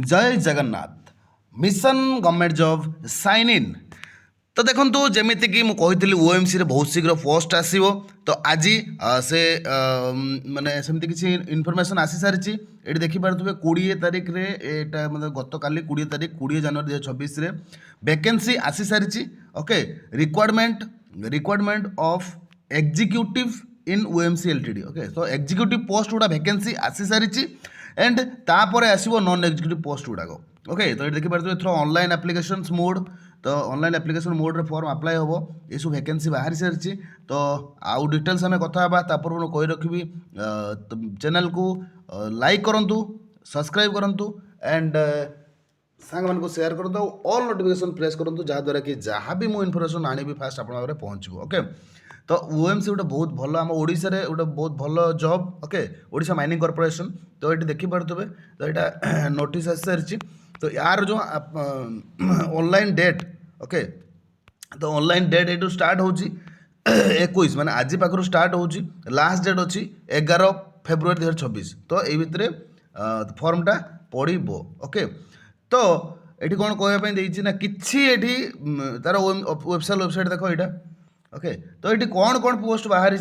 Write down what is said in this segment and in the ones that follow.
जय Jagannath mission government job sign in. तो देखो जमीती कि मुझे ओएमसी रे बहुत शीघ्र पोस्ट आसो तो आज से माने सेमती किसी इनफॉरमेशन आसी सारी ये देखिपे 20 तारिख रे एटा मतलब गत काली 20 तारिख 20 जनवरी 2026 रे वैकेंसी आसी सारी। Okay requirement of executive in OMC LTD. Okay तो एग्जीक्यूटिव पोस्ट गुड़ा वैकेंसी आसी सारी एंड तापर आसो नॉन एग्जीक्यूटिव पोस्ट गुड़ाक। ओके तो ये देखिए थ्रो ऑनलाइन एप्लिकेशन मोड तो ऑनलाइन एप्लिकेशन मोड रे फॉर्म अप्लाई हम ये सब वैकेंसी बाहरी सारी। तो आउ डिटेल्स आम कथा पूर्व कही रखी चैनल को लाइक करूँ सब्सक्राइब करूँ एंड सांग मान को शेयर करूँ ऑल नोटिफिकेशन प्रेस करूँ जहाँद्वारा कि जहाँ भी मुझे इनफॉरमेशन आनी फास्ट आप पहुँचू। ओके तो ओएमसी गोटे बहुत भल आम ओडिशा रे गोटे बहुत भल job. Okay Odisha mining corporation तो ये देखिपे तो यहाँ नोटिस आसी सारी। तो यार जो ऑनलाइन डेट ओके तो ऑनलाइन डेट ये स्टार्ट हो 21 माने आज पाखु स्टार्ट हो लास्ट डेट अच्छी 11 फेब्रुआरी 2026। तो ये भितर फॉर्मटा पड़ो। ओके तो ये कौन कहवाई ना कि तार वेबसाइट देख यहाँ। ओके तो ये कौन पोस्ट बाहरी।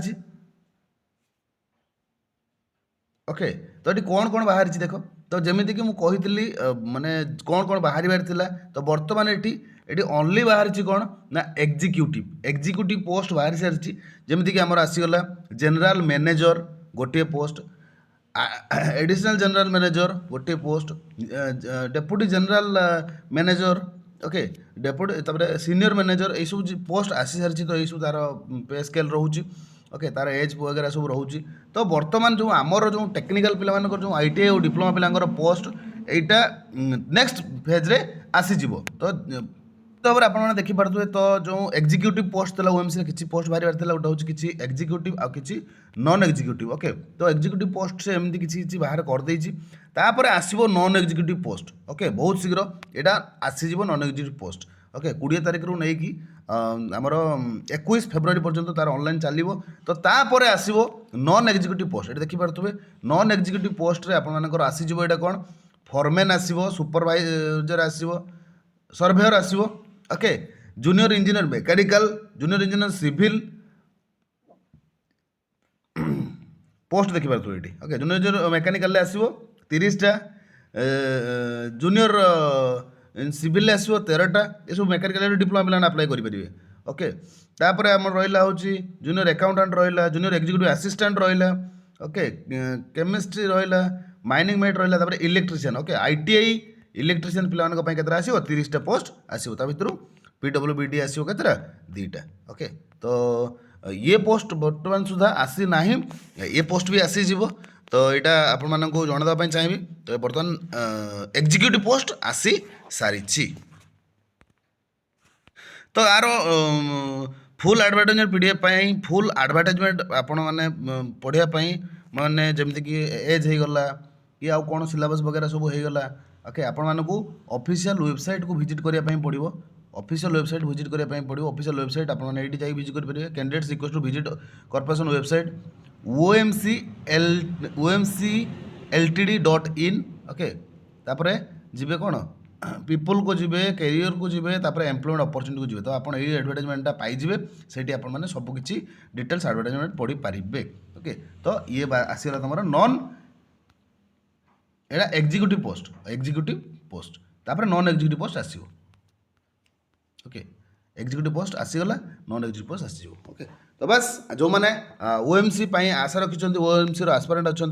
ओके तो ये कौन बाहरी देख तो जमीती कि मुझे माने कौन बाहर थिला तो बर्तमान ये ओनली बाहरी कौन ना एग्जीक्यूटिव पोस्ट बाहरी सारी। जमीती कि आमर आसीगला जनरल मैनेजर गोटे पोस्ट एडिशनल जनरल मैनेजर गोटे post deputy general manager. Okay deputy तापर सीनियर मैनेजर ये सब पोस्ट आसी सारी। तो ये सब तार पे स्केल रोचे। ओके तार एज वगैरह सब रोचे। तो बर्तमान जो आमर जो टेक्निकल पिला जो आईटीआई और डिप्लोमा पिलांकर पोस्ट एटा नेक्स्ट फेज रे आसीजिवो। तो भाव आप देखिपे तो जो एग्जीक्यूटिव पोस्ट था ओएमसी किसी पोस्ट बाहर गोटे हूँ किसी एग्जीक्यूटिव आ कि नॉन एग्जीक्यूटिव। ओके तो एग्जीक्यूटिव पोस्ट से एमती किसी बाहर करदेपर आसो नॉन एग्जीक्यूटिव पोस्ट। ओके बहुत शीघ्र यहाँ आसीजिवो नॉन एग्जीक्यूटिव पोस्ट। ओके 20 तारिख रू नहीं कि आमर 21 फेब्रुआरी पर्यंत तार ऑनलाइन चलो तो तापर आसो नॉन एग्जीक्यूटिव पोस्ट। ये देखिपे नॉन एग्जीक्यूटिव पोस्ट रे आपर आसीजिवो यहाँ कौन फॉरमैन आसो सुपरवाइजर आसो सर्वेयर आसो। Okay junior engineer mechanical junior engineer civil post देखिए ये। ओके जूनियर मैकेनिकल आसो 30टा जूनियर सिविल आसो 13टा ये सब मैकेनिकल डिप्लोमा पे अप्लाई करेंगे। ओके तापर आम रहा हूँ जूनियर अकाउंटेंट रहा जूनियर एग्जीक्यूटिव असिस्टेंट रहा। ओके केमिस्ट्री रहा माइनिंग मेट रहा इलेक्ट्रीशियन। ओके आईटीआई इलेक्ट्रीशियन पे के आसो 30टा पोस्ट आसो भर पीडब्ल्यूबीडी आसो के 2टा। ओके तो ये पोस्ट बर्तमान सुधा आसी ना ये पोस्ट भी आसीजिवो। तो यहाँ आपण को जनवाई चाहिए तो बर्तमान एग्जीक्यूटिव पोस्ट आसी सारी। तो यार full advertisement PDF full advertisement आपण मैंने पढ़ाई माने जमीती कि एज होगला कि आउ कौन सिलेबस वगैरह सब होगला। ओके आपण मानक ऑफिशियल वेबसाइट को विजिट करने पड़ो। ऑफिशियल वेबसाइट विजिट करने पड़ो। ऑफिशियल वेबसाइट आपने ये विजिट करेंगे candidates request to visit corporation website omcltd.in। Okay तापर जीवे कौन पीपल को जीवे कैरियर को जीवे तापर एम्प्लॉयमेंट अपॉर्चुनिटी को जीवे। तो आप एडवर्टाइजमेंटा पाइबे से आपने सबकि डिटेल्स एडवर्टाइजमेंट पढ़ी पारे। ओके तो ये आसगला तुम नॉन एटा एग्जीक्यूटिव पोस्ट तापर नॉन एग्जीक्यूटिव पोस्ट आसो। ओके एग्जीक्यूटिव पोस्ट आसीगला नॉन एग्जीक्यूटिव पोस्ट आसीज। ओके तो बस जो मैंने ओएमसी आशा रखिंट ओएमसी एस्पिरेंट अच्छा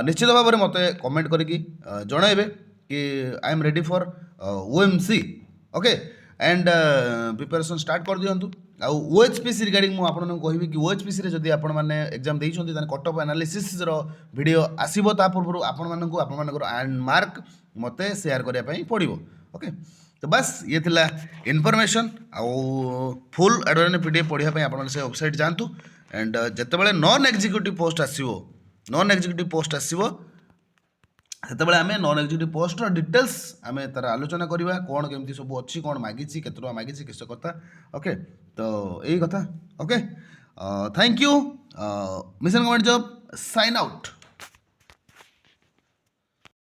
निश्चित भाव में मत कमेंट करके जनइबे कि I am ready for OMC. Okay and preparation start कर दिंतु। ओएचपीसी रिगार्डिंग मुझे आपको कहबी कि ओएचपीसी रे जदि आपण मैंने एग्जाम देइछन्ती ताने कट ऑफ एनालिसिस रो वीडियो आसीबो ता पूर्व आपण मार्क मते शेयर करिया पई पड़िबो। ओके तो बस ये थिला इनफॉरमेशन आउ फुल एडवर्टाइजमेंट पीडीएफ पढ़ाई आप वेबसाइट जातु एंड जितेबाला नॉन एग्जीक्यूटिव पोस्ट आसो से आम नॉन एग्जीक्यूटिव पोस्ट डिटेल्स आम तार आलोचना करवा कौन केमती सब अच्छी कौन मागिची केते टका मागिची किस कथा। ओके तो यही कथा। Okay thank you mission government job sign out.